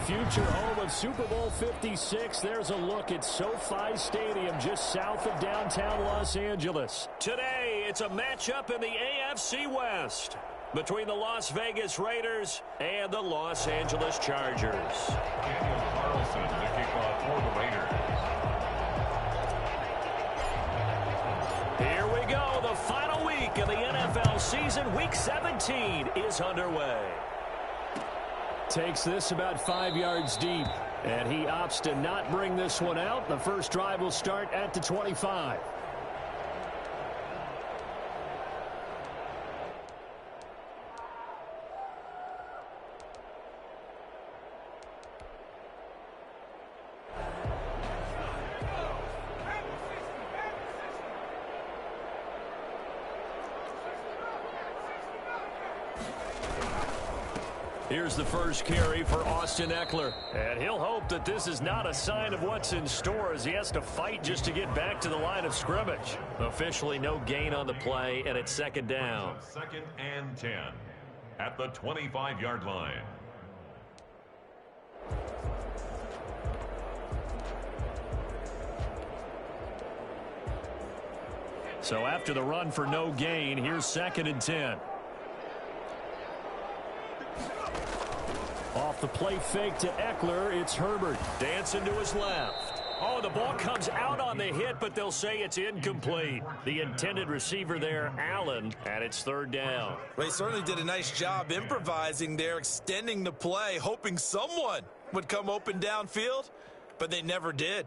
future home of Super Bowl 56. There's a look at SoFi Stadium just south of downtown Los Angeles. Today, it's a matchup in the AFC West between the Las Vegas Raiders and the Los Angeles Chargers. Daniel Carlson to kick off for the Raiders. Here we go. The final week of the NFL season. Week 17 is underway. Takes this about 5 yards deep, and he opts to not bring this one out. The first drive will start at the 25. Here's the first carry for Austin Eckler. And he'll hope that this is not a sign of what's in store as he has to fight just to get back to the line of scrimmage. Officially no gain on the play, and it's second down. 2nd and 10 at the 25-yard line. So after the run for no gain, here's 2nd and 10. Off the play fake to Eckler, it's Herbert. Dancing to his left. Oh, the ball comes out on the hit, but they'll say it's incomplete. The intended receiver there, Allen, and it's 3rd down. Well, he certainly did a nice job improvising there, extending the play, hoping someone would come open downfield, but they never did.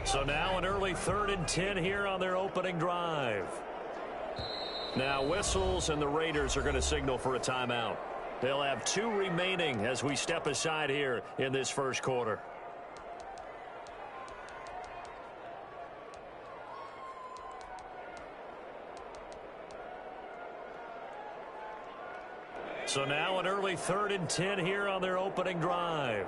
So now an early 3rd and 10 here on their opening drive. Now whistles, and the Raiders are going to signal for a timeout. They'll have 2 remaining as we step aside here in this first quarter. So now an early 3rd and 10 here on their opening drive.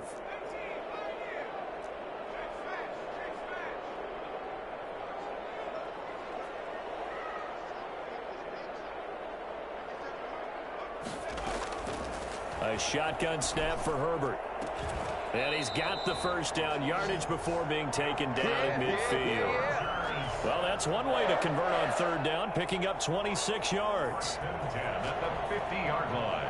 A shotgun snap for Herbert. And he's got the first down, yardage before being taken down at midfield. Well, that's one way to convert on 3rd down, picking up 26 yards. 10 at the 50-yard line.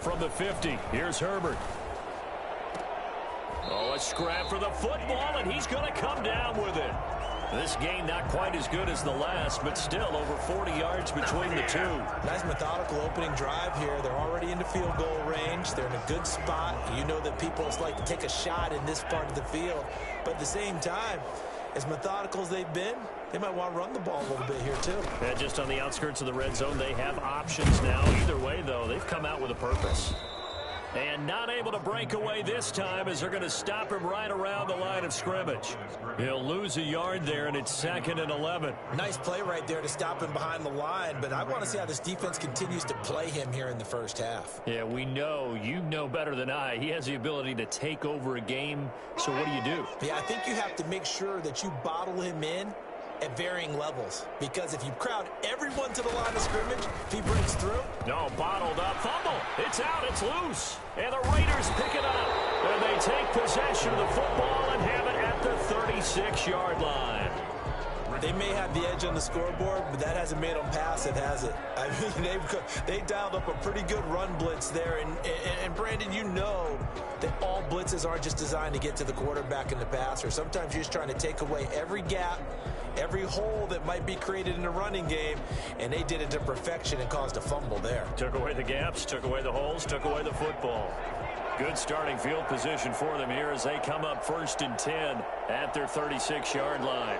From the 50, here's Herbert. Oh, a scrap for the football, and he's going to come down with it. This game not quite as good as the last, but still over 40 yards between the two. Nice methodical opening drive here. They're already into field goal range. They're in a good spot. You know that people like to take a shot in this part of the field. But at the same time, as methodical as they've been, they might want to run the ball a little bit here too. And just on the outskirts of the red zone, they have options now. Either way, though, they've come out with a purpose. And not able to break away this time as they're going to stop him right around the line of scrimmage. He'll lose a yard there, and it's 2nd and 11. Nice play right there to stop him behind the line, but I want to see how this defense continues to play him here in the first half. Yeah, we know. You know better than I. He has the ability to take over a game, so what do? Yeah, I think you have to make sure that you bottle him in at varying levels, because if you crowd everyone to the line of scrimmage, if he breaks through. No, bottled up, fumble. It's out, it's loose. And the Raiders pick it up. And they take possession of the football and have it at the 36-yard line. They may have the edge on the scoreboard, but that hasn't made them pass it, has it? I mean, they dialed up a pretty good run blitz there. And Brandon, you know that all blitzes aren't just designed to get to the quarterback in the passer. Sometimes you're just trying to take away every gap, every hole that might be created in the running game, and they did it to perfection and caused a fumble there. Took away the gaps, took away the holes, took away the football. Good starting field position for them here as they come up 1st and 10 at their 36-yard line.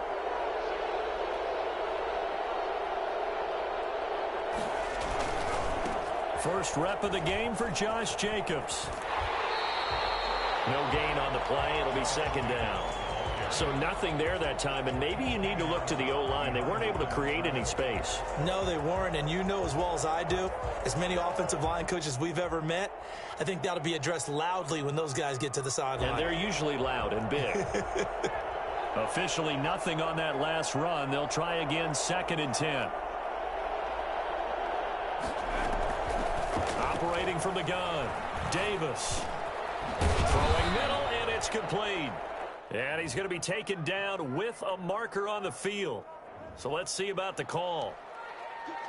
First rep of the game for Josh Jacobs. No gain on the play. It'll be second down. So nothing there that time, and maybe you need to look to the O-line. They weren't able to create any space. No, they weren't, and you know as well as I do, as many offensive line coaches we've ever met, I think that'll be addressed loudly when those guys get to the sideline. And they're usually loud and big. Officially nothing on that last run. They'll try again, 2nd and 10. Operating from the gun, Davis. Throwing middle, and it's complete. And he's going to be taken down with a marker on the field. So let's see about the call.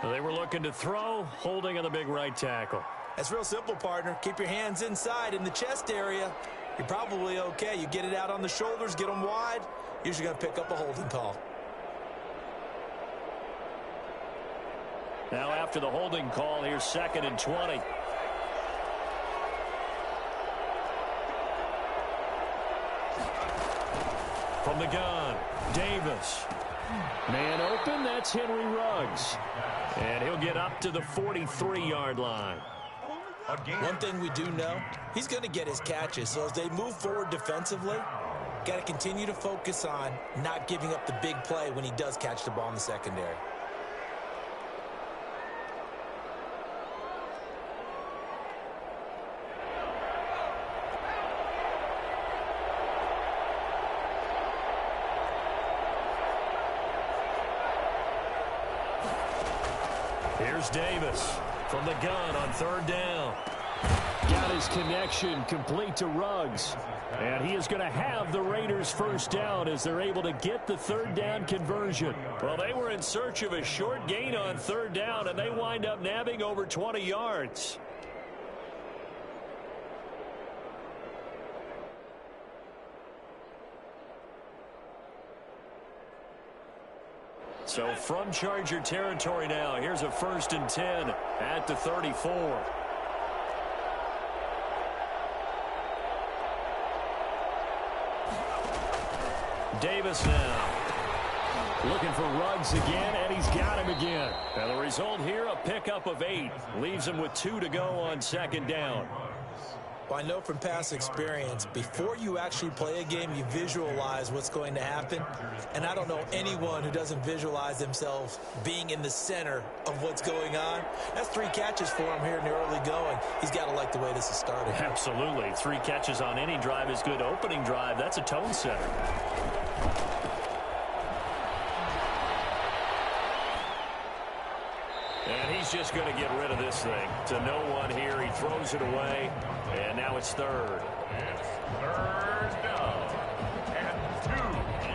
They were looking to throw, holding on the big right tackle. That's real simple, partner. Keep your hands inside in the chest area. You're probably okay. You get it out on the shoulders, get them wide. Usually going to pick up a holding call. Now after the holding call, here's 2nd and 20. From the gun, Davis. Man open, that's Henry Ruggs. And he'll get up to the 43-yard line. One thing we do know, he's going to get his catches. So as they move forward defensively, got to continue to focus on not giving up the big play when he does catch the ball in the secondary. Here's Davis from the gun on 3rd down. Got his connection complete to Ruggs. And he is going to have the Raiders first down as they're able to get the 3rd down conversion. Well, they were in search of a short gain on 3rd down, and they wind up nabbing over 20 yards. So from Charger territory now, here's a 1st and 10 at the 34. Davis now looking for Ruggs again, and he's got him again. And the result here, a pickup of 8. Leaves him with 2 to go on 2nd down. Well, I know from past experience, before you actually play a game, you visualize what's going to happen. And I don't know anyone who doesn't visualize themselves being in the center of what's going on. That's 3 catches for him here in the early going. He's got to like the way this is starting. Absolutely. 3 catches on any drive is good. Opening drive, that's a tone setter. And he's just going to get rid of this thing. To no one here. He throws it away. And now it's 3rd. It's 3rd down. And 2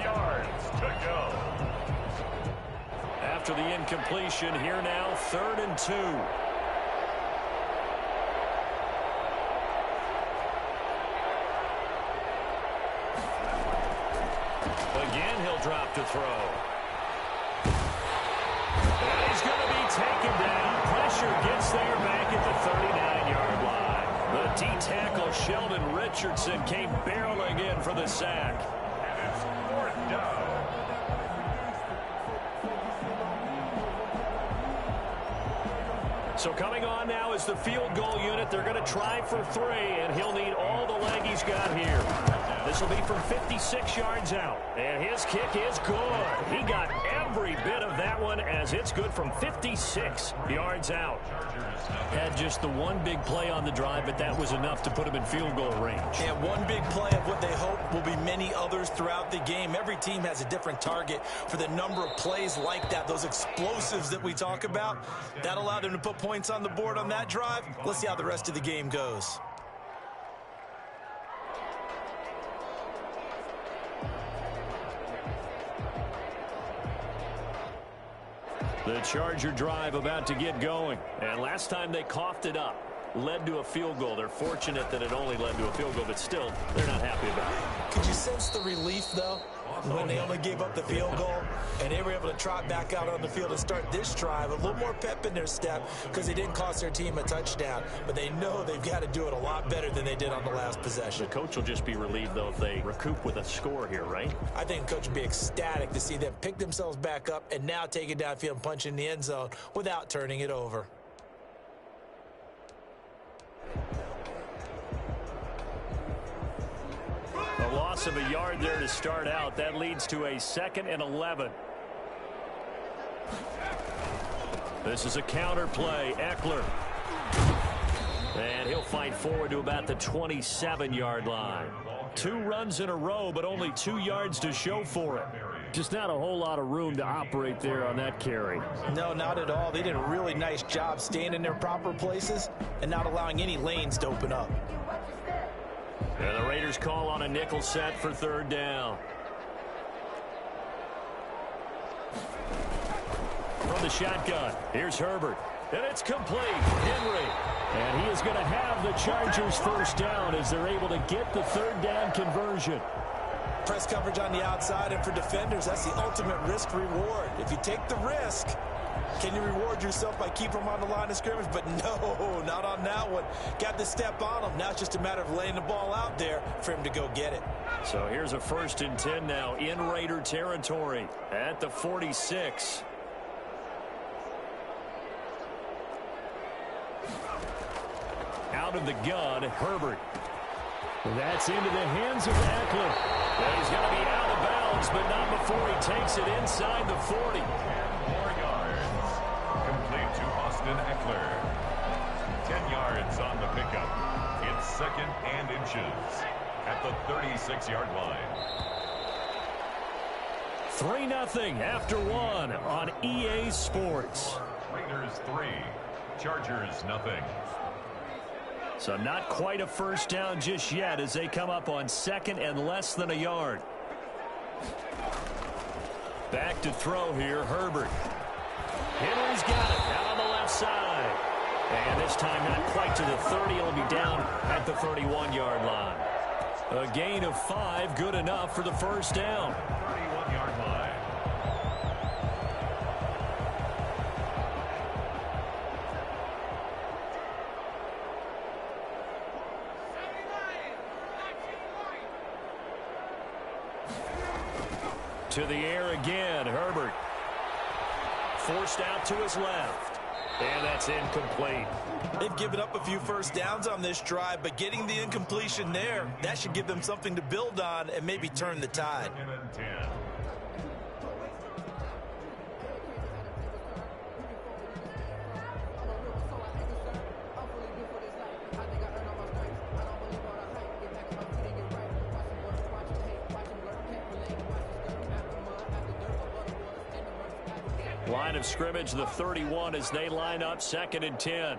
yards to go. After the incompletion, here now, 3rd and 2. Again, he'll drop to throw. And he's going to be taken down. Pressure gets there back at the 39-yard line. The D-tackle, Sheldon Richardson, came barreling in for the sack. And it's 4th down. So coming on now is the field goal unit. They're going to try for 3, and he'll need all the leg he's got here. This will be from 56 yards out. And his kick is good. He got every bit of that one as it's good from 56 yards out. Had just the one big play on the drive, but that was enough to put him in field goal range. And one big play of what they hope will be many others throughout the game. Every team has a different target for the number of plays like that, those explosives that we talk about. That allowed them to put points on the board on that drive. Let's see how the rest of the game goes. The Charger drive about to get going. And last time they coughed it up, led to a field goal. They're fortunate that it only led to a field goal, but still, they're not happy about it. Could you sense the relief, though, when they only gave up the field goal and they were able to trot back out on the field and start this drive? A little more pep in their step because they didn't cost their team a touchdown, but they know they've got to do it a lot better than they did on the last possession. The coach will just be relieved, though, if they recoup with a score here, right? I think the coach would be ecstatic to see them pick themselves back up and now take it downfield and punch in the end zone without turning it over. A loss of a yard there to start out. That leads to a 2nd and 11. This is a counter play. Eckler. And he'll fight forward to about the 27-yard line. 2 runs in a row, but only 2 yards to show for it. Just not a whole lot of room to operate there on that carry. No, not at all. They did a really nice job staying in their proper places and not allowing any lanes to open up. And the Raiders call on a nickel set for 3rd down. From the shotgun, here's Herbert. And it's complete. Henry. And he is going to have the Chargers 1st down as they're able to get the 3rd down conversion. Press coverage on the outside, and for defenders, that's the ultimate risk reward. If you take the risk, can you reward yourself by keeping them on the line of scrimmage? But no, not on that one. Got to step on them. Now it's just a matter of laying the ball out there for him to go get it. So here's a 1st and 10 now in Raider territory at the 46. Out of the gun, Herbert. That's into the hands of Eckler. And he's going to be out of bounds, but not before he takes it inside the 40. 10 more yards. Complete to Austin Eckler. 10 yards on the pickup. It's 2nd and inches at the 36-yard line. 3-0 after 1 on EA Sports. Raiders 3, Chargers 0. So not quite a 1st down just yet as they come up on 2nd and less than a yard. Back to throw here, Herbert. Henry's got it out on the left side. And this time not quite to the 30. He'll be down at the 31-yard line. A gain of 5, good enough for the 1st down. 31-yard line. To the air again, Herbert. Forced out to his left. And that's incomplete. They've given up a few 1st downs on this drive, but getting the incompletion there, that should give them something to build on and maybe turn the tide. 2nd and 10. Line of scrimmage, the 31 as they line up 2nd and 10.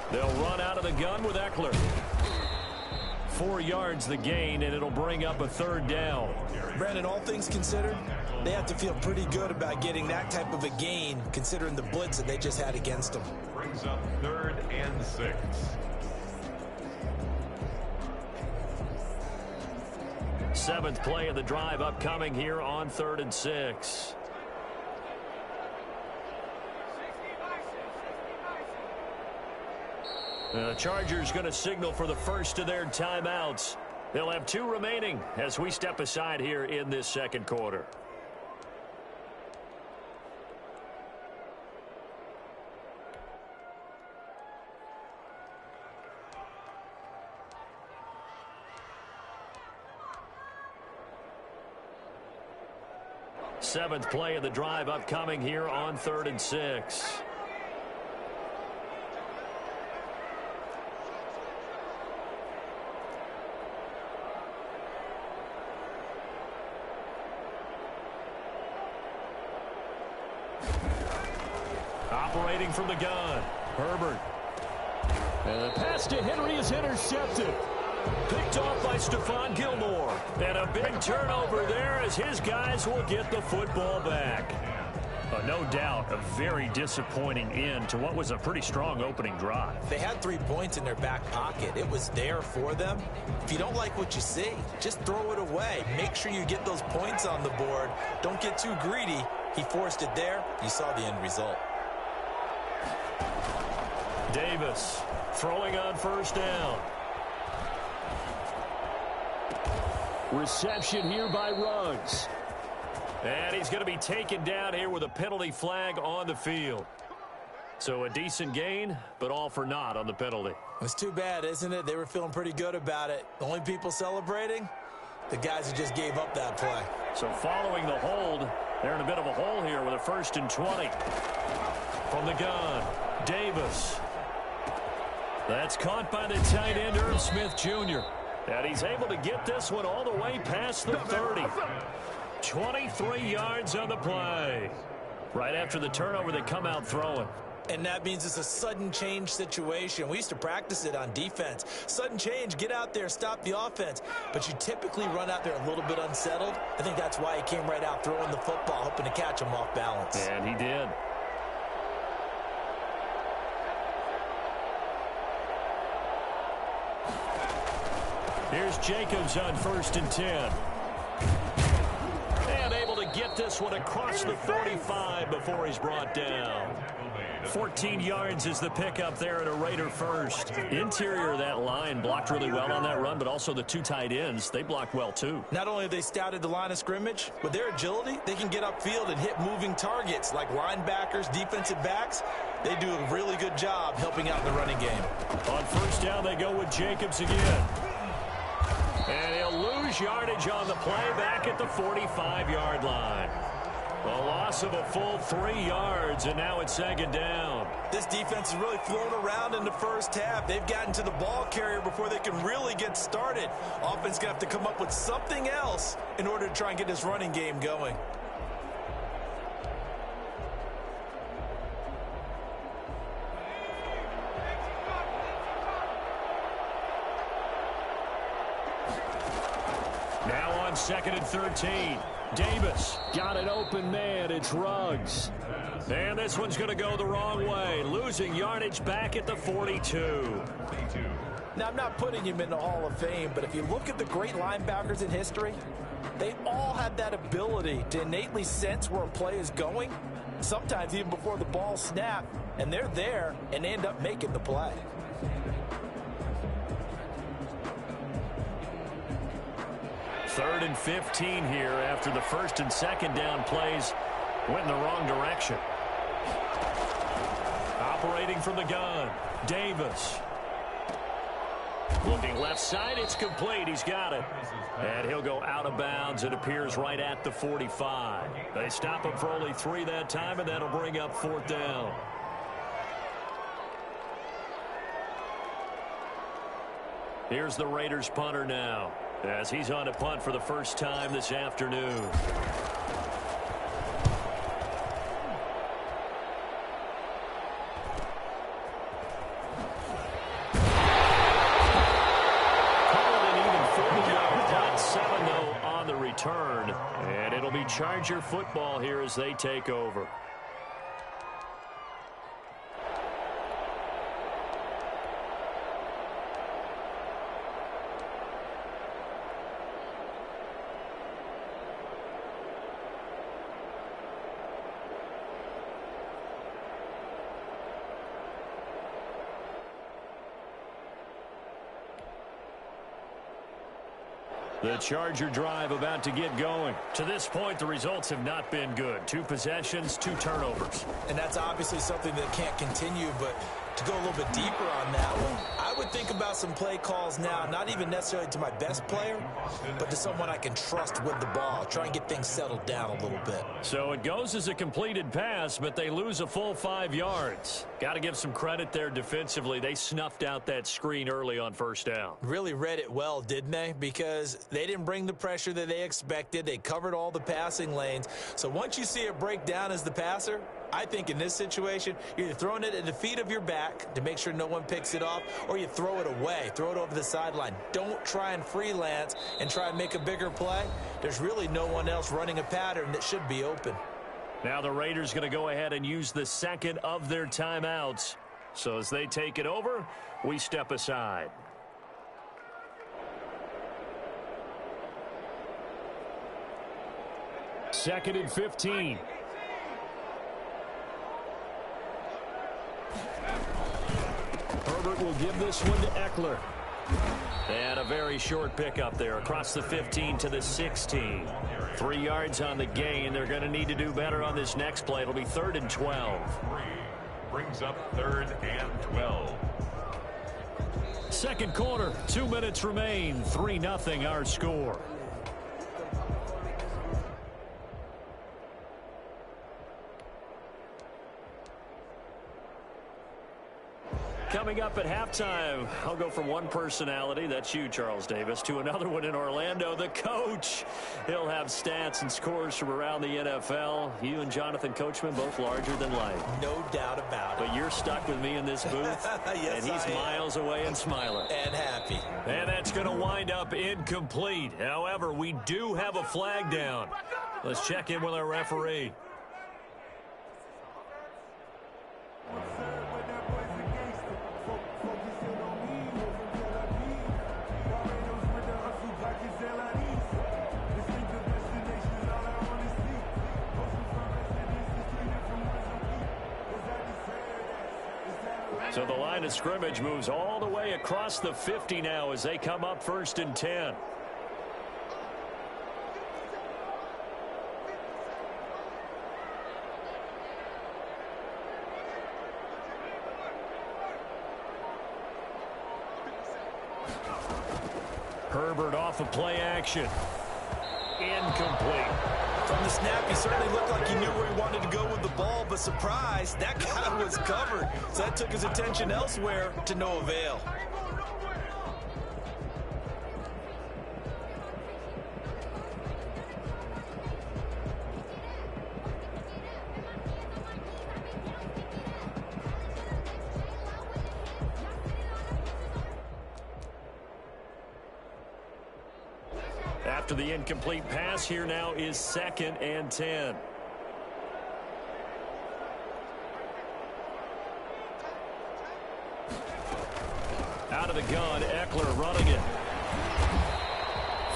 They'll run out of the gun with Eckler. 4 yards the gain, and it'll bring up a 3rd down. Brandon, all things considered, they have to feel pretty good about getting that type of a gain, considering the blitz that they just had against them. Brings up 3rd and 6. Seventh play of the drive upcoming here on 3rd and 6. The Chargers going to signal for the first of their timeouts. They'll have 2 remaining as we step aside here in this 2nd quarter. Seventh play of the drive upcoming here on 3rd and 6. Operating from the gun, Herbert. And the pass to Henry is intercepted. Picked off by Stephon Gilmore. And a big turnover there as his guys will get the football back. No doubt a very disappointing end to what was a pretty strong opening drive. They had 3 points in their back pocket. It was there for them. If you don't like what you see, just throw it away. Make sure you get those points on the board. Don't get too greedy. He forced it there. You saw the end result. Davis throwing on 1st down. Reception here by Ruggs. And he's going to be taken down here with a penalty flag on the field. So a decent gain, but all for naught on the penalty. It's too bad, isn't it? They were feeling pretty good about it. The only people celebrating, the guys who just gave up that play. So following the hold, they're in a bit of a hole here with a 1st and 20. From the gun, Davis. That's caught by the tight end, Irv Smith Jr. And he's able to get this one all the way past the 30. 23 yards on the play. Right after the turnover, they come out throwing. And that means it's a sudden change situation. We used to practice it on defense. Sudden change, get out there, stop the offense. But you typically run out there a little bit unsettled. I think that's why he came right out throwing the football, hoping to catch him off balance. And he did. Here's Jacobs on 1st and 10. And able to get this one across the 45 before he's brought down. 14 yards is the pickup there at a Raider first. Interior of that line blocked really well on that run, but also the 2 tight ends, they blocked well too. Not only have they scouted the line of scrimmage, with their agility, they can get upfield and hit moving targets like linebackers, defensive backs. They do a really good job helping out in the running game. On 1st down, they go with Jacobs again. And he'll lose yardage on the play back at the 45-yard line. A loss of a full 3 yards, and now it's 2nd down. This defense has really flown around in the first half. They've gotten to the ball carrier before they can really get started. Offense going to have to come up with something else in order to try and get this running game going. Now on 2nd and 13. Davis got an open man. It's Ruggs. And this one's going to go the wrong way. Losing yardage back at the 42. Now, I'm not putting him in the Hall of Fame, but if you look at the great linebackers in history, they all have that ability to innately sense where a play is going, sometimes even before the ball snapped, and they're there and end up making the play. Third and 15 here after the 1st and 2nd down plays went in the wrong direction. Operating from the gun, Davis. Looking left side, it's complete. He's got it. And he'll go out of bounds. It appears right at the 45. They stop him for only 3 that time, and that'll bring up 4th down. Here's the Raiders punter now, as he's on a punt for the first time this afternoon. Turn, and it'll be Charger football here as they take over. The Charger drive about to get going. To this point, the results have not been good. 2 possessions, 2 turnovers. And that's obviously something that can't continue, but to go a little bit deeper on that one, I would think about some play calls now, not even necessarily to my best player, but to someone I can trust with the ball. Try and get things settled down a little bit. So it goes as a completed pass, but they lose a full 5 yards. Got to give some credit there defensively. They snuffed out that screen early on 1st down. Really read it well, didn't they? Because they didn't bring the pressure that they expected. They covered all the passing lanes. So once you see it break down as the passer, I think in this situation, you're either throwing it at the feet of your back to make sure no one picks it off, or you throw it away, throw it over the sideline. Don't try and freelance and try and make a bigger play. There's really no one else running a pattern that should be open. Now the Raiders going to go ahead and use the 2nd of their timeouts. So as they take it over, we step aside. Second and 15. Herbert will give this one to Eckler. And a very short pickup there across the 15 to the 16. 3 yards on the gain. They're going to need to do better on this next play. It'll be 3rd and 12. brings up 3rd and 12. Second quarter, 2 minutes remain. 3-0 our score. Coming up at halftime, I'll go from one personality, that's you, Charles Davis, to another one in Orlando, the coach. He'll have stats and scores from around the NFL. You and Jonathan Coachman, both larger than life. No doubt about it. But you're stuck with me in this booth, yes, and he's miles away and smiling. And happy. And that's going to wind up incomplete. However, we do have a flag down. Let's check in with our referee. So the line of scrimmage moves all the way across the 50 now as they come up 1st and 10. Herbert off of play action. Incomplete. From the snap, he certainly looked like he knew where he wanted to go with the ball, but surprise, that guy was covered. So that took his attention elsewhere to no avail. After the incomplete pass, here now is 2nd and 10. Out of the gun, Eckler running it.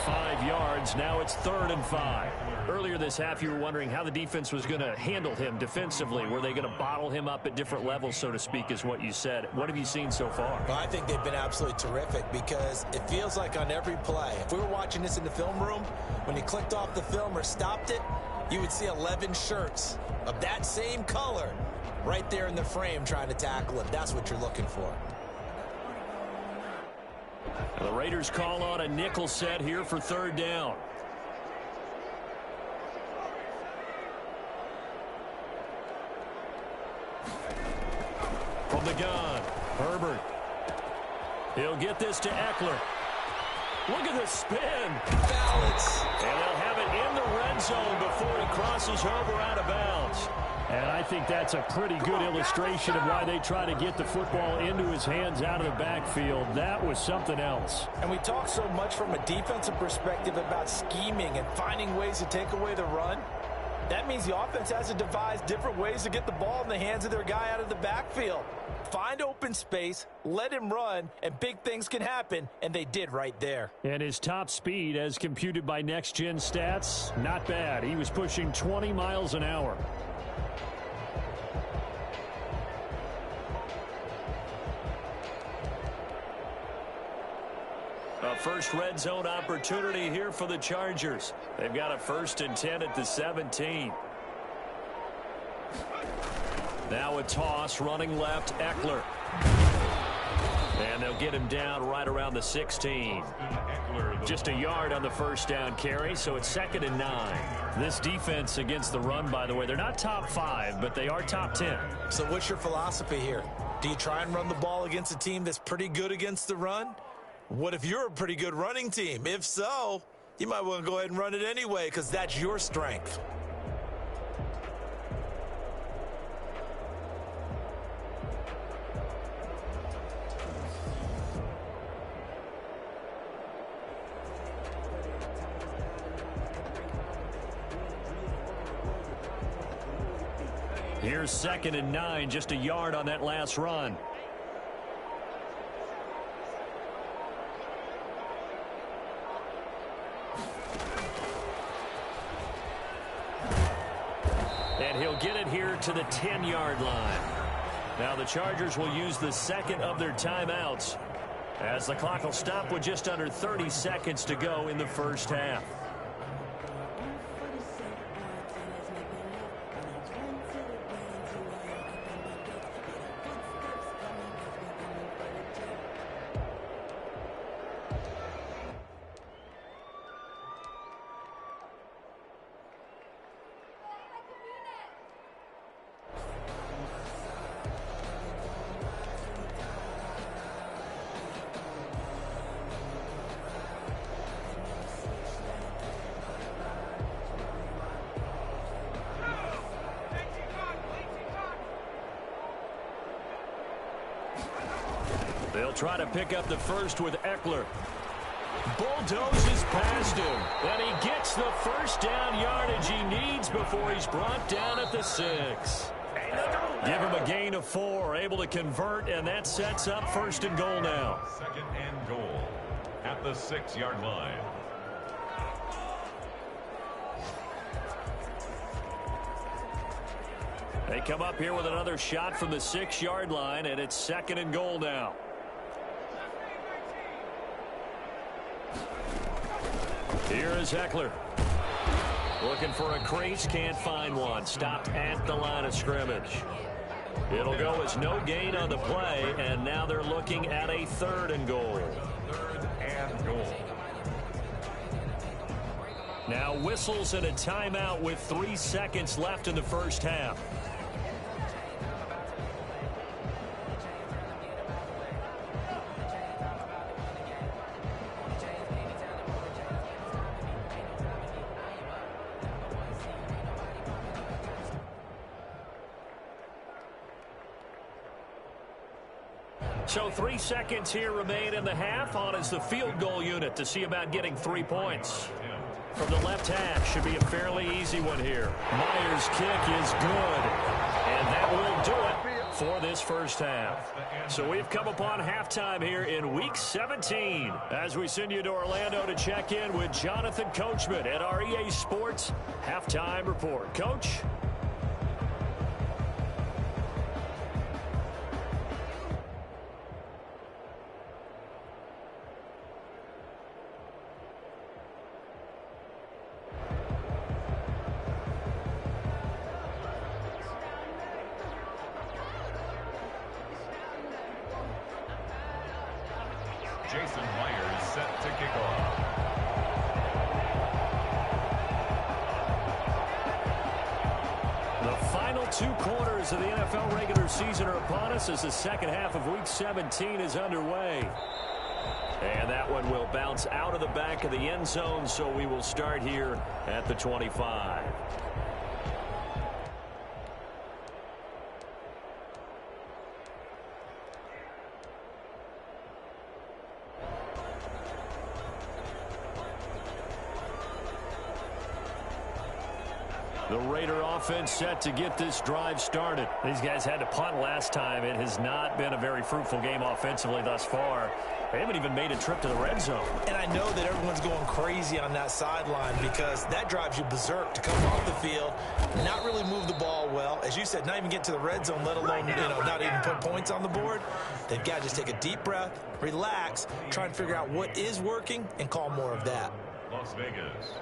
5 yards. Now it's 3rd and 5. Earlier this half, you were wondering how the defense was going to handle him defensively. Were they going to bottle him up at different levels, so to speak, is what you said. What have you seen so far? Well, I think they've been absolutely terrific because it feels like on every play, if we were watching this in the film room, when you clicked off the film or stopped it, you would see 11 shirts of that same color right there in the frame trying to tackle him. That's what you're looking for. The Raiders call on a nickel set here for 3rd down. From the gun, Herbert. He'll get this to Eckler. Look at the spin. Balance. And they'll have it in the red zone before he crosses over out of bounds. And I think that's a pretty good illustration of why they try to get the football into his hands out of the backfield. That was something else. And we talk so much from a defensive perspective about scheming and finding ways to take away the run. That means the offense has to devise different ways to get the ball in the hands of their guy out of the backfield. Find open space, let him run, and big things can happen, and they did right there. And his top speed, as computed by Next Gen Stats, not bad. He was pushing 20 miles an hour. A first red zone opportunity here for the Chargers. They've got a 1st and 10 at the 17. Now a toss, running left, Eckler. And they'll get him down right around the 16. Just a yard on the 1st down carry, so it's 2nd and 9. This defense against the run, by the way, they're not top 5, but they are top 10. So what's your philosophy here? Do you try and run the ball against a team that's pretty good against the run? What if you're a pretty good running team? If so, you might want to go ahead and run it anyway because that's your strength. Here's 2nd and 9, just a yard on that last run. And he'll get it here to the 10-yard line. Now the Chargers will use the 2nd of their timeouts as the clock will stop with just under 30 seconds to go in the 1st half. They'll try to pick up the first with Eckler. Bulldozes past him, and he gets the first down yardage he needs before he's brought down at the 6. Give him a gain of 4, able to convert, and that sets up first and goal now. Second and goal at the 6-yard line. They come up here with another shot from the 6-yard line, and it's second and goal now. Here is Eckler. Looking for a crease, can't find one. Stopped at the line of scrimmage. It'll go as no gain on the play, and now they're looking at a third and goal. Third and goal. Now whistles and a timeout with 3 seconds left in the first half. So 3 seconds here remain in the half. On is the field goal unit to see about getting 3 points. From the left hash, should be a fairly easy one here. Myers' kick is good. And that will do it for this first half. So we've come upon halftime here in Week 17 as we send you to Orlando to check in with Jonathan Coachman at our EA Sports Halftime Report. Coach? Jason Myers set to kick off. The final 2 quarters of the NFL regular season are upon us as the second half of Week 17 is underway. And that one will bounce out of the back of the end zone, so we will start here at the 25. The Raider offense set to get this drive started. These guys had to punt last time. It has not been a very fruitful game offensively thus far. They haven't even made a trip to the red zone. And I know that everyone's going crazy on that sideline because that drives you berserk to come off the field, not really move the ball well. As you said, not even get to the red zone, let alone, not even put points on the board. They've got to just take a deep breath, relax, try and figure out what is working, and call more of that. Las Vegas.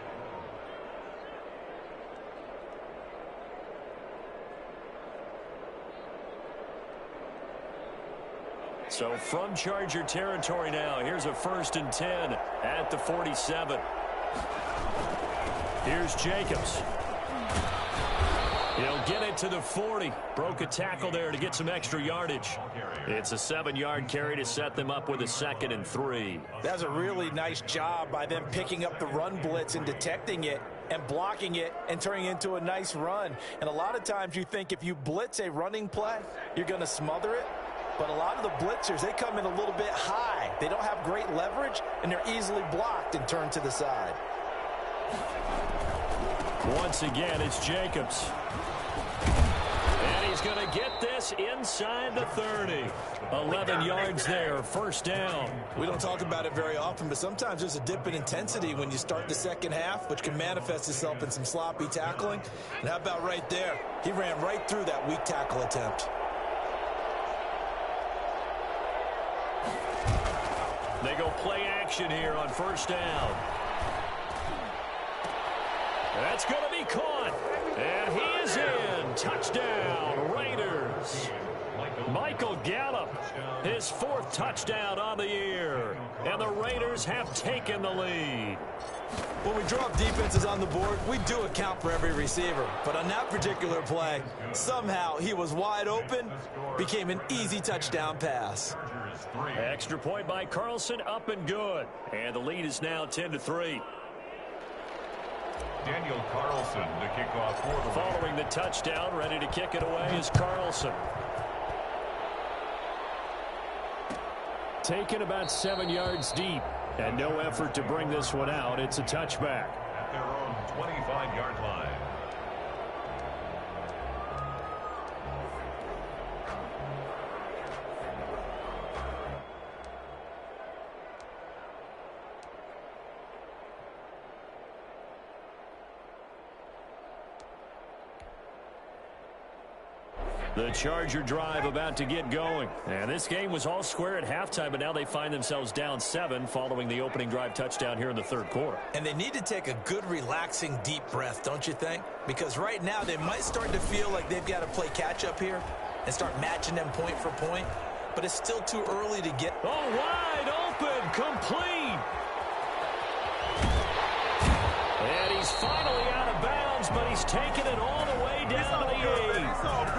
So from Charger territory now, here's a 1st and 10 at the 47. Here's Jacobs. He'll get it to the 40. Broke a tackle there to get some extra yardage. It's a 7-yard carry to set them up with a 2nd and 3. That's a really nice job by them picking up the run blitz and detecting it and blocking it and turning it into a nice run. And a lot of times you think if you blitz a running play, you're going to smother it. But a lot of the blitzers, they come in a little bit high. They don't have great leverage, and they're easily blocked and turned to the side. Once again, it's Jacobs. And he's going to get this inside the 30. 11 yards there, first down. We don't talk about it very often, but sometimes there's a dip in intensity when you start the second half, which can manifest itself in some sloppy tackling. And how about right there? He ran right through that weak tackle attempt. They go play action here on first down. That's going to be caught. And he is in. Touchdown, Raiders. Michael Gallup, his 4th touchdown on the year. And the Raiders have taken the lead. When we drop defenses on the board, we do account for every receiver. But on that particular play, somehow he was wide open, became an easy touchdown pass. Extra point by Carlson, up and good. And the lead is now 10-3. Daniel Carlson to kick off for the Following the touchdown, ready to kick it away is Carlson. Taken about 7 yards deep. And no effort to bring this one out. It's a touchback. At their own 25-yard line. The Charger drive about to get going. And this game was all square at halftime, but now they find themselves down 7 following the opening drive touchdown here in the third quarter. And they need to take a good, relaxing, deep breath, don't you think? Because right now they might start to feel like they've got to play catch-up here and start matching them point for point. But it's still too early to get... Oh, wide open, complete. And he's finally out of bounds, but he's taken it all the way down to the 8.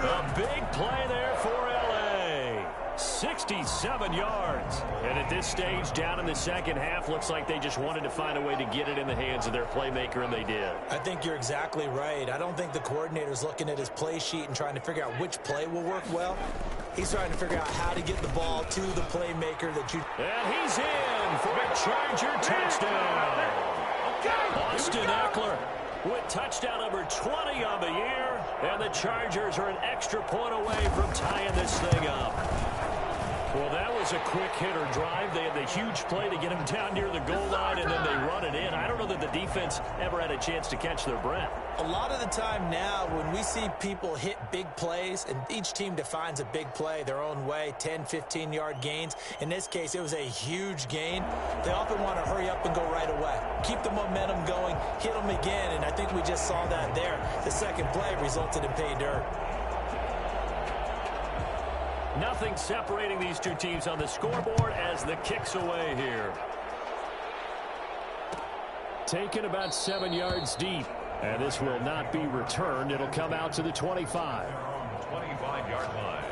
A big play there for L.A. 67 yards. And at this stage, down in the second half, looks like they just wanted to find a way to get it in the hands of their playmaker, and they did. I think you're exactly right. I don't think the coordinator's looking at his play sheet and trying to figure out which play will work well. He's trying to figure out how to get the ball to the playmaker that you... And he's in for a Charger touchdown. Austin Eckler with touchdown number 20 on the year, and the Chargers are an extra point away from tying this thing up. Well, that was a quick hitter drive. They had the huge play to get him down near the goal line, and then they run it in. I don't know that the defense ever had a chance to catch their breath. A lot of the time now when we see people hit big plays, and each team defines a big play their own way, 10, 15-yard gains. In this case, it was a huge gain. They often want to hurry up and go right away. Keep the momentum going, hit them again, and I think we just saw that there. The second play resulted in pay dirt. Nothing separating these two teams on the scoreboard as the kick's away here. Taken about 7 yards deep. And this will not be returned. It'll come out to the 25. 25-yard line.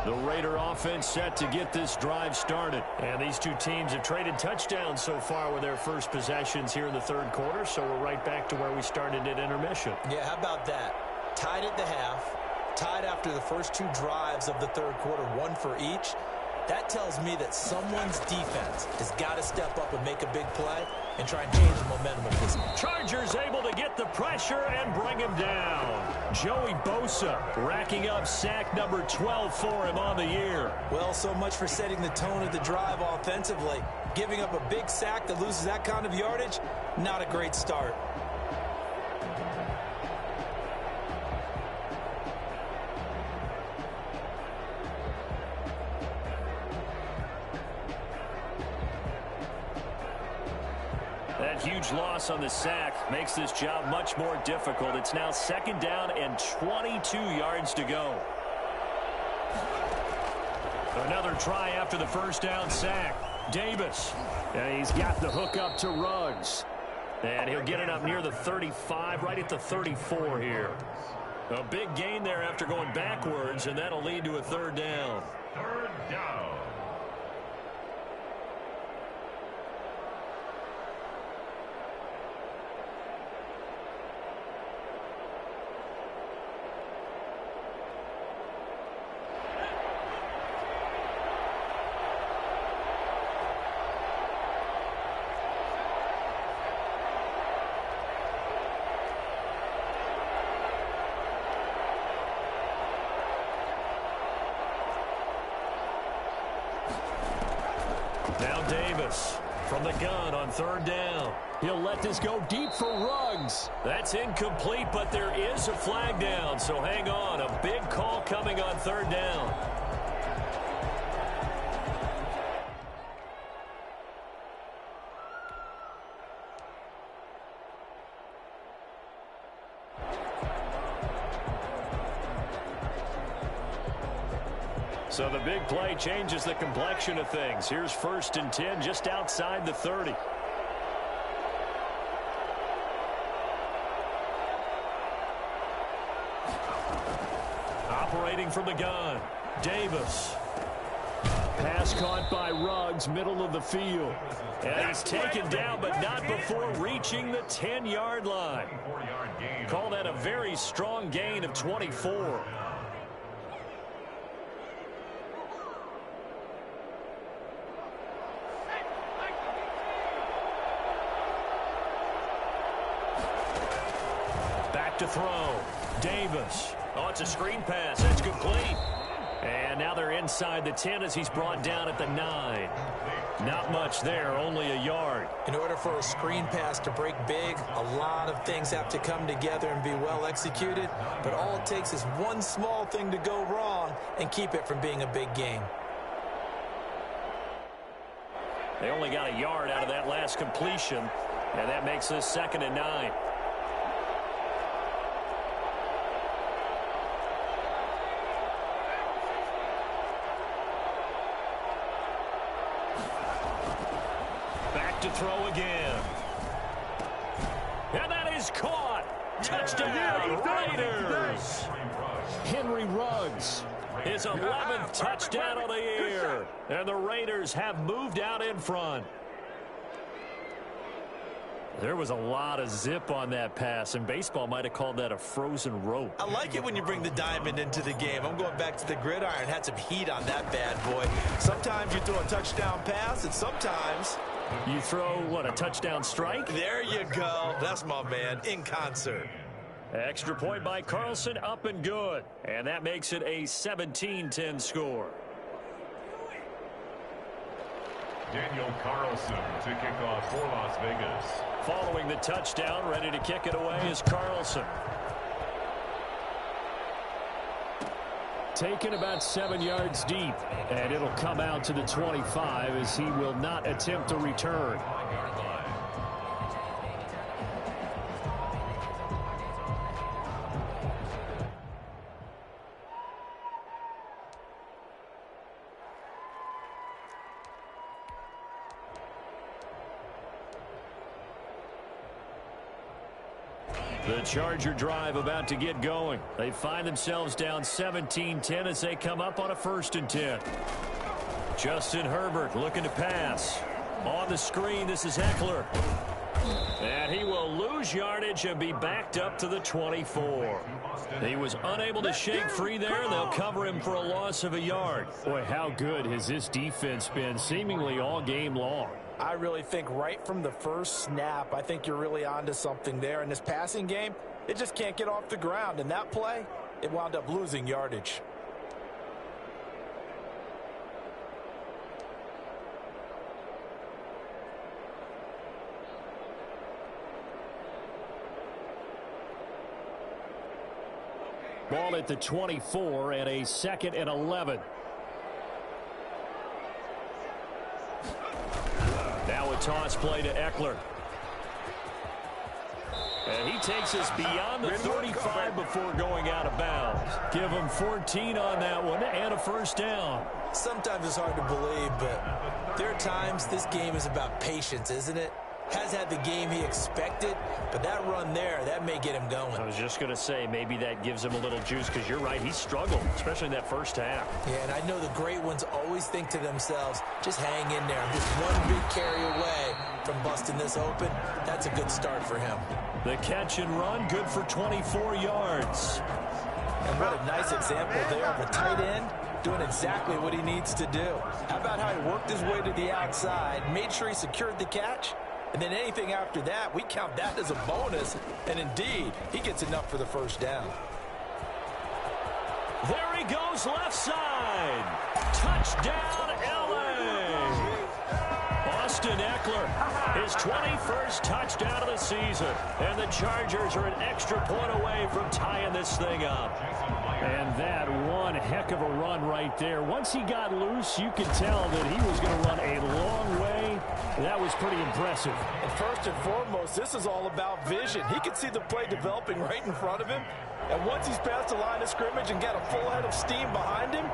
The Raider offense set to get this drive started. And these two teams have traded touchdowns so far with their first possessions here in the third quarter, so we're right back to where we started at intermission. Yeah, how about that? Tied at the half, tied after the first two drives of the third quarter, one for each. That tells me that someone's defense has got to step up and make a big play and try and change the momentum of this game. Chargers able to get the pressure and bring him down. Joey Bosa racking up sack number 12 for him on the year. Well, so much for setting the tone of the drive offensively. Giving up a big sack that loses that kind of yardage, not a great start. That huge loss on the sack makes this job much more difficult. It's now second down and 22 yards to go. Another try after the first down sack. Davis. And he's got the hook up to Ruggs. And he'll get it up near the 35, right at the 34 here. A big gain there after going backwards, and that'll lead to a third down. Third down. Now Davis from the gun on third down. He'll let this go deep for Ruggs. That's incomplete, but there is a flag down, so hang on. A big call coming on third down. So the big play changes the complexion of things. Here's 1st and 10 just outside the 30. operating from the gun. Davis. Pass caught by Ruggs, middle of the field. And he's taken down, but not before reaching the 10-yard line. Call that a very strong gain of 24. Back to throw. Davis. Oh, it's a screen pass. That's complete. And now they're inside the 10 as he's brought down at the 9. Not much there, only a yard. In order for a screen pass to break big, a lot of things have to come together and be well executed. But all it takes is one small thing to go wrong and keep it from being a big game. They only got a yard out of that last completion, and that makes this 2nd and 9. To throw again. And that is caught. Touchdown, Raiders. Henry Ruggs. His 11th touchdown of the year. And the Raiders have moved out in front. There was a lot of zip on that pass, and baseball might have called that a frozen rope. I like it when you bring the diamond into the game. I'm going back to the gridiron. Had some heat on that bad boy. Sometimes you throw a touchdown pass, and sometimes you throw, what, a touchdown strike? There you go. That's my man, in concert. Extra point by Carlson, up and good. And that makes it a 17-10 score. Daniel Carlson to kick off for Las Vegas. Following the touchdown, ready to kick it away is Carlson. Taken about 7 yards deep, and it'll come out to the 25 as he will not attempt a return. The Charger drive about to get going. They find themselves down 17-10 as they come up on a 1st and 10. Justin Herbert looking to pass. On the screen, this is Eckler. And he will lose yardage and be backed up to the 24. He was unable to shake free there. They'll cover him for a loss of a yard. Boy, how good has this defense been seemingly all game long? I really think right from the first snap, I think you're really onto something there. In this passing game, it just can't get off the ground. And that play, it wound up losing yardage. Ball at the 24 and a 2nd and 11. Now a toss play to Eckler. And he takes us beyond the 35 before going out of bounds. Give him 14 on that one and a 1st down. Sometimes it's hard to believe, but there are times this game is about patience, isn't it? Has had the game he expected, but that run there, that may get him going. I was just going to say, maybe that gives him a little juice, because you're right, he struggled, especially in that first half. Yeah, and I know the great ones always think to themselves, just hang in there. Just one big carry away from busting this open. That's a good start for him. The catch and run, good for 24 yards. And what a nice example there of a tight end doing exactly what he needs to do. How about how he worked his way to the outside, made sure he secured the catch, and then anything after that, we count that as a bonus. And indeed, he gets enough for the 1st down. There he goes, left side. Touchdown, L.A. Austin Eckler, his 21st touchdown of the season. And the Chargers are an extra point away from tying this thing up. And that one heck of a run right there. Once he got loose, you could tell that he was going to run a long way. That was pretty impressive. And first and foremost, this is all about vision. He could see the play developing right in front of him. And once he's past the line of scrimmage and got a full head of steam behind him,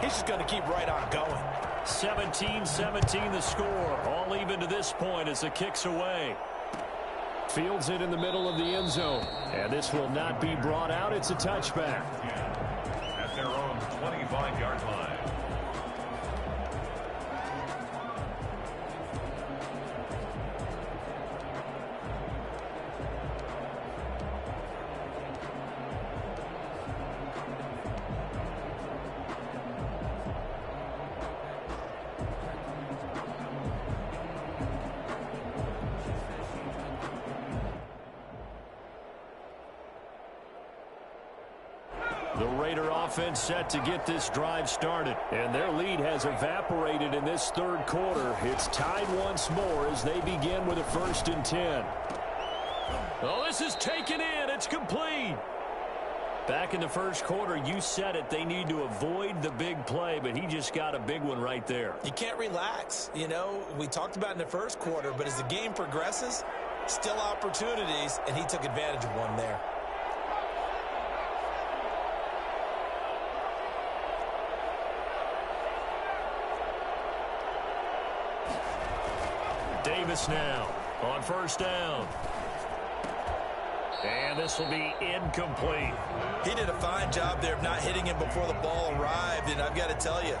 he's just going to keep right on going. 17-17 the score. All even to this point as the kick's away. Fields it in the middle of the end zone. And this will not be brought out. It's a touchback. At their 25-yard line. The Raider offense set to get this drive started. And their lead has evaporated in this third quarter. It's tied once more as they begin with a 1st and 10. Oh, this is taken in. It's complete. Back in the first quarter, you said it. They need to avoid the big play, but he just got a big one right there. You can't relax. You know, we talked about in the first quarter, but as the game progresses, still opportunities, and he took advantage of one there. Davis now on 1st down. And this will be incomplete. He did a fine job there of not hitting him before the ball arrived, and I've got to tell you,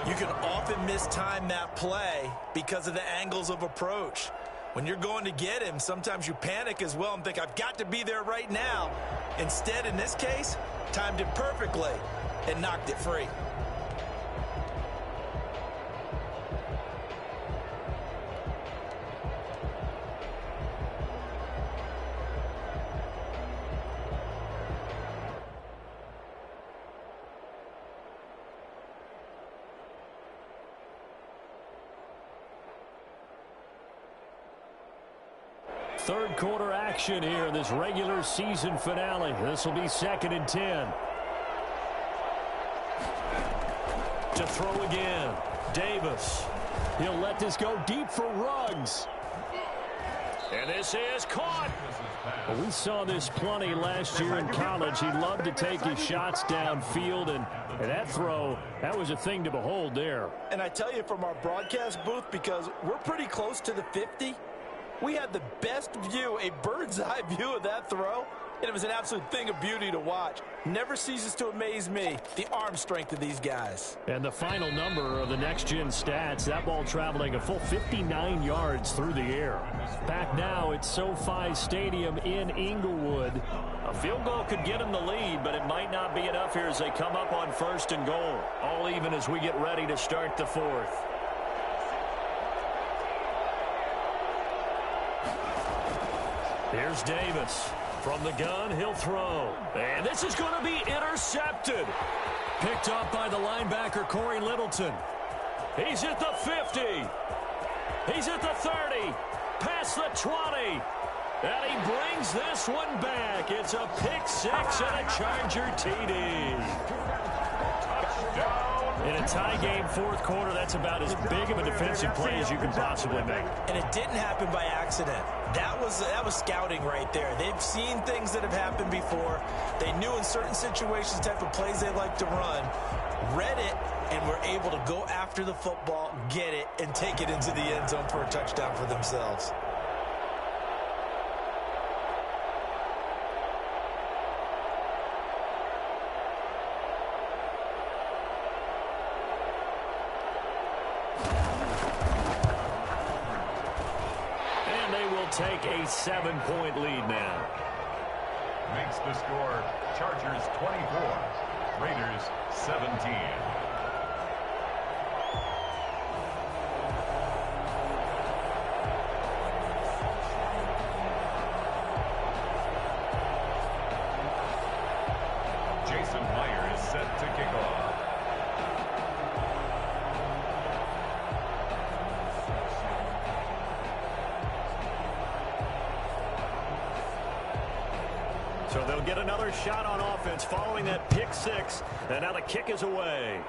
you can often mistime that play because of the angles of approach. When you're going to get him, sometimes you panic as well and think, I've got to be there right now. Instead, in this case, timed it perfectly and knocked it free. Third quarter action here in this regular season finale. This will be 2nd and 10. To throw again. Davis. He'll let this go deep for Ruggs. And this is caught. Well, we saw this plenty last year in college. He loved to take his shots downfield, and that throw, that was a thing to behold there. And I tell you, from our broadcast booth, because we're pretty close to the 50, we had the best view, a bird's-eye view of that throw, and it was an absolute thing of beauty to watch. Never ceases to amaze me, the arm strength of these guys. And the final number of the next-gen stats, that ball traveling a full 59 yards through the air. Back now at SoFi Stadium in Inglewood. A field goal could get him the lead, but it might not be enough here as they come up on 1st and goal. All even as we get ready to start the 4th. Here's Davis. From the gun, he'll throw. And this is going to be intercepted. Picked up by the linebacker, Corey Littleton. He's at the 50. He's at the 30. Past the 20. And he brings this one back. It's a pick six and a Charger TD. Touchdown. In a tie game, 4th quarter, that's about as big of a defensive play as you can possibly make. And it didn't happen by accident. That was scouting right there. They've seen things that have happened before. They knew in certain situations the type of plays they like to run, read it, and were able to go after the football, get it, and take it into the end zone for a touchdown for themselves. Take a 7-point lead now. Makes the score Chargers 24, Raiders 17. Jason Meyer is set to kick off. So they'll get another shot on offense following that pick six. And now the kick is away.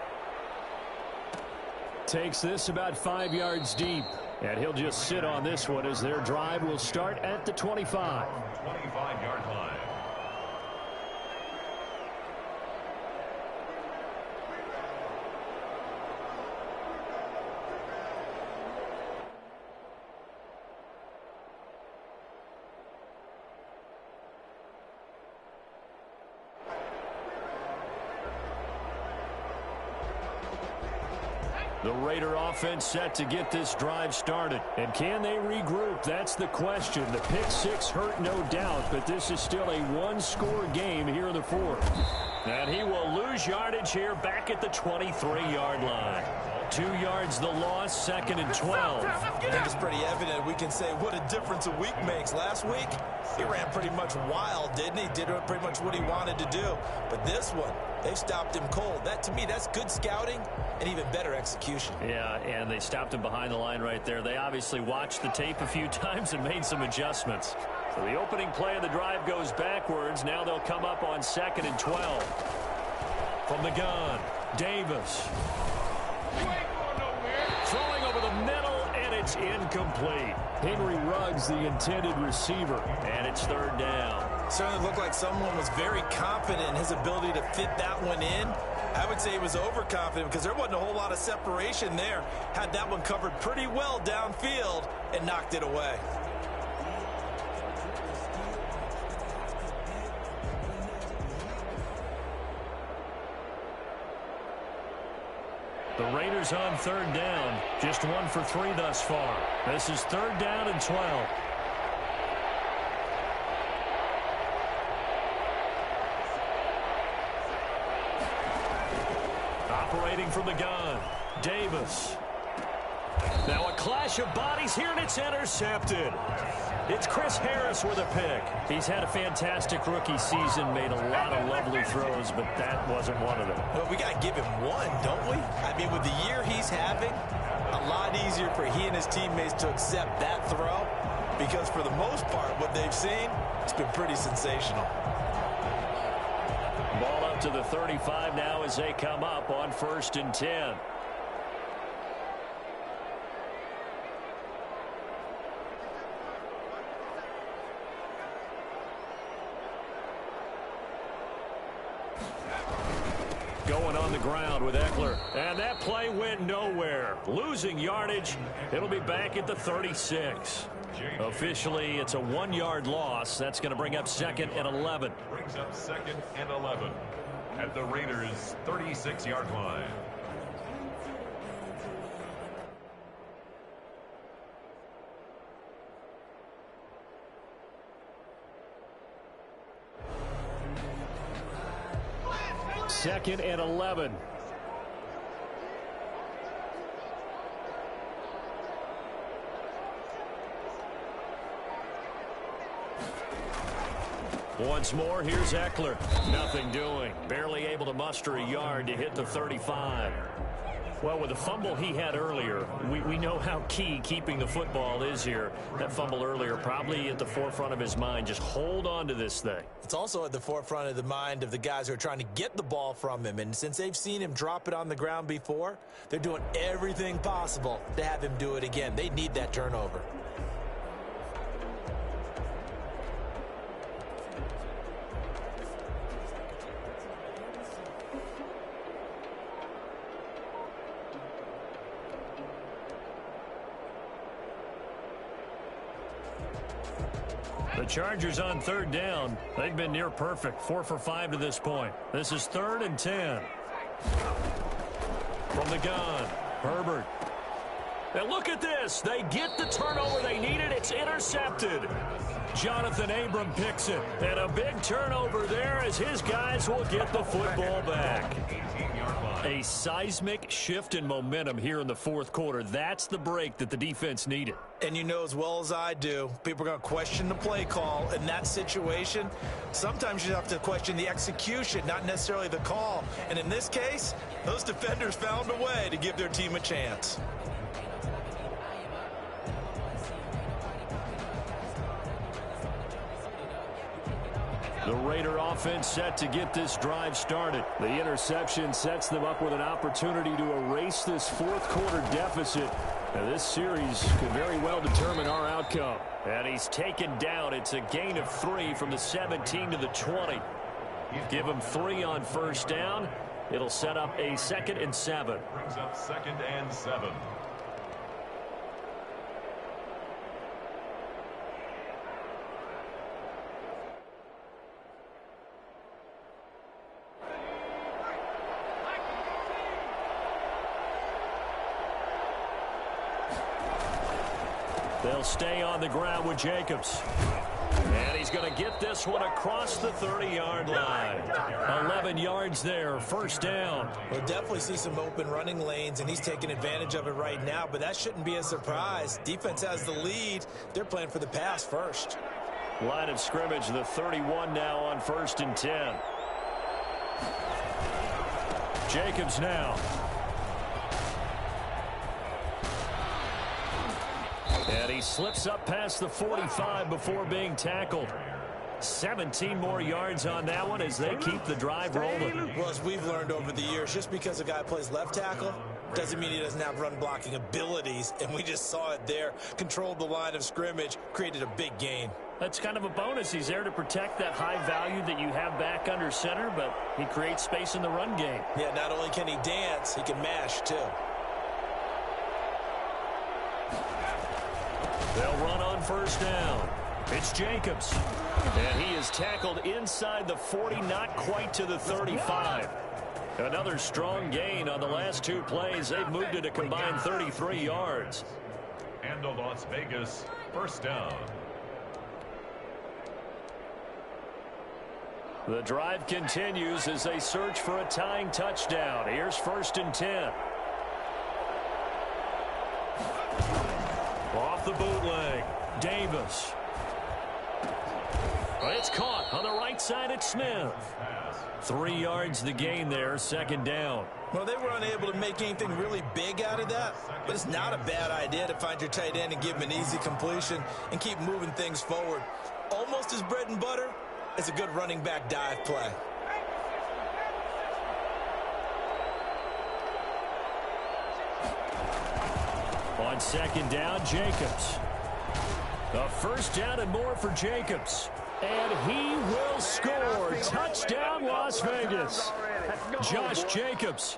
Takes this about 5 yards deep. And he'll just sit on this one as their drive will start at the 25. 25-yard line. The Raider offense set to get this drive started. And can they regroup? That's the question. The pick six hurt, no doubt, but this is still a one-score game here in the fourth. And he will lose yardage here back at the 23-yard line. 2 yards the loss, 2nd and 12. I think it's pretty evident we can say what a difference a week makes. Last week, he ran pretty much wild, didn't he? Did pretty much what he wanted to do. But this one, they stopped him cold. That, to me, that's good scouting and even better execution. Yeah, and they stopped him behind the line right there. They obviously watched the tape a few times and made some adjustments. So the opening play of the drive goes backwards. Now they'll come up on 2nd and 12. From the gun, Davis. Throwing over the middle, and it's incomplete. Henry Ruggs, the intended receiver, and it's 3rd down. Certainly looked like someone was very confident in his ability to fit that one in. I would say he was overconfident because there wasn't a whole lot of separation there. Had that one covered pretty well downfield and knocked it away. The Raiders on 3rd down. Just 1 for 3 thus far. This is 3rd down and 12. Operating from the gun, Davis. Now a clash of bodies here, and it's intercepted. It's Chris Harris with a pick. He's had a fantastic rookie season, made a lot of lovely throws, but that wasn't one of them. Well, we got to give him one, don't we? I mean, with the year he's having, a lot easier for he and his teammates to accept that throw because for the most part, what they've seen, it's been pretty sensational. Ball up to the 35 now as they come up on 1st and 10. Going on the ground with Eckler. And that play went nowhere. Losing yardage. It'll be back at the 36. Officially, it's a 1-yard loss. That's going to bring up 2nd and 11. Brings up 2nd and 11 at the Raiders' 36-yard line. Second and 11. Once more, here's Eckler. Nothing doing. Barely able to muster a yard to hit the 35. Well, with the fumble he had earlier, we know how key keeping the football is here. That fumble earlier probably at the forefront of his mind. Just hold on to this thing. It's also at the forefront of the mind of the guys who are trying to get the ball from him. And since they've seen him drop it on the ground before, they're doing everything possible to have him do it again. They need that turnover. The Chargers on 3rd down. They've been near perfect. 4 for 5 to this point. This is 3rd and 10. From the gun, Herbert. And look at this. They get the turnover they needed. It's intercepted. Jonathan Abram picks it. And a big turnover there as his guys will get the football back. A seismic shift in momentum here in the 4th quarter. That's the break that the defense needed. And you know as well as I do, people are going to question the play call in that situation. Sometimes you have to question the execution, not necessarily the call. And in this case, those defenders found a way to give their team a chance. The Raider offense set to get this drive started. The interception sets them up with an opportunity to erase this 4th quarter deficit. Now, this series could very well determine our outcome. And he's taken down. It's a gain of 3 from the 17 to the 20. Give him 3 on 1st down. It'll set up a 2nd and 7. Brings up 2nd and 7. They'll stay on the ground with Jacobs. And he's going to get this one across the 30-yard line. 11 yards there, first down. We'll definitely see some open running lanes, and he's taking advantage of it right now, but that shouldn't be a surprise. Defense has the lead. They're playing for the pass first. Line of scrimmage, the 31 now on 1st and 10. Jacobs now. And he slips up past the 45 before being tackled. 17 more yards on that one as they keep the drive rolling. Well, as we've learned over the years, just because a guy plays left tackle doesn't mean he doesn't have run blocking abilities, and we just saw it there. Controlled the line of scrimmage, created a big gain. That's kind of a bonus. He's there to protect that high value that you have back under center, but he creates space in the run game. Yeah, not only can he dance, he can mash too. They'll run on first down. It's Jacobs. And he is tackled inside the 40, not quite to the 35. Another strong gain on the last 2 plays. They've moved it a combined 33 yards. And a Las Vegas first down. The drive continues as they search for a tying touchdown. Here's 1st and 10. Off the bootleg, Davis. It's caught on the right side at Smith. 3 yards the gain there, 2nd down. Well, they were unable to make anything really big out of that, but it's not a bad idea to find your tight end and give him an easy completion and keep moving things forward. Almost as bread and butter as a good running back dive play. On 2nd down, Jacobs. A first down and more for Jacobs. And he will score. Touchdown, Las Vegas. Josh Jacobs